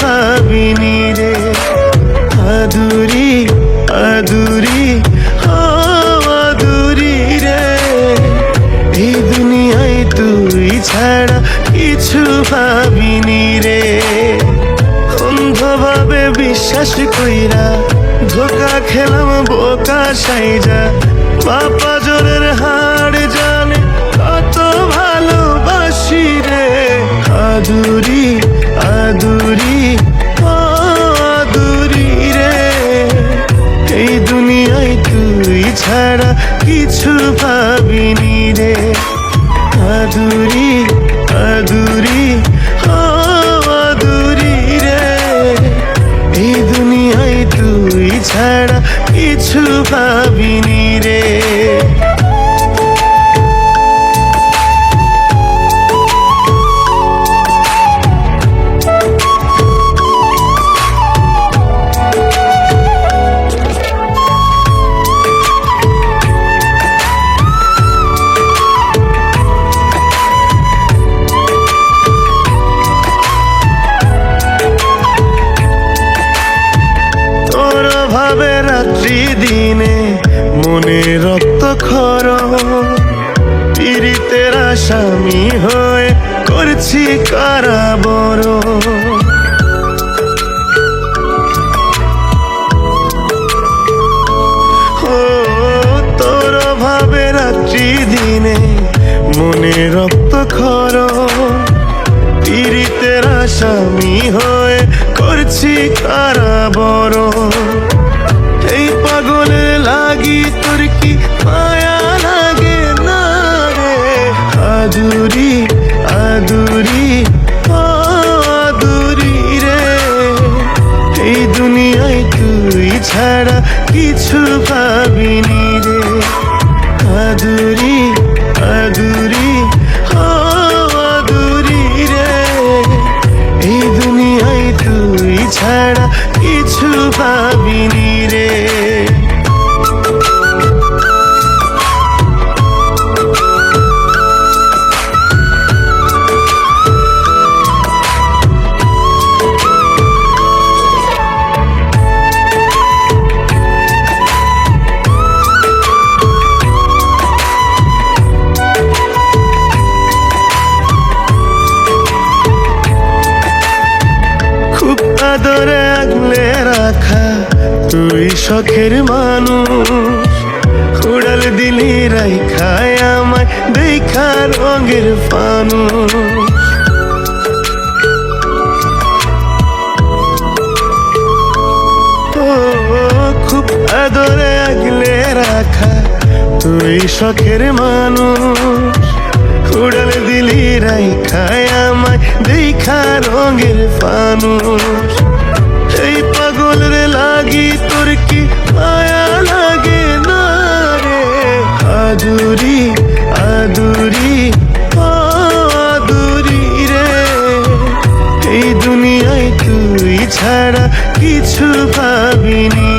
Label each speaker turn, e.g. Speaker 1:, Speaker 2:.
Speaker 1: ভাবিনি রে। আদুরি আদুরি আদুরি রে, এই দুনিয়ায় তুই ছাড়া কিছু ভাবিনি রে। অন্ধভাবে বিশ্বাস কইরা ধোকা খেলাম বোকা সাইজা, বাপা জোরের হাড় জানে কত ভালোবাসি রে। আদুরি আদুরি আদুরি রে, এই দুনিয়ায় তুই ছাড়া কিছু ভাবিনি রে। আদুরি আদুরি আদুরি রে, এই দুনিয়ায় তুই ছাড়া কিছু ভাবিনি রে। রাত্রি দিনে মনে রক্ত খর, পীড়িতের আসামি হয়ে করছি কারাবর। ও তোর ভাবে রাত্রি দিনে মনে রক্ত খর, পীড়িতের আসামি হয়ে করছি কারাবর। এই পাগলের লাগি তোর কি মায়া লাগে না রে। আদুরি আদুরি আদুরি রে, এই দুনিয়ায় তুই ছাড়া কিছু ভাবিনি রে। আদুরি আদুরি আদুরি রে, এই দুনিয়ায় তুই ছাড়া কিছু ভাবিনি রে। আদরে আগলে রাখা তুই শখের মানুষ, উড়াল দিলি রাইখায় আমায় দেখা রঙের ফানুষ। ও খুব আদরে আগলে রাখা তুই শখের মানুষ, উড়াল দিলি রাইখায় আমায় দেখা রঙের ফানুষ। এই পাগলের লাগি তোর কি মায়া লাগে না রে। আদুরি আদুরি আদুরি রে, এই দুনিয়ায় তুই ছাড়া কিছু ভাবিনি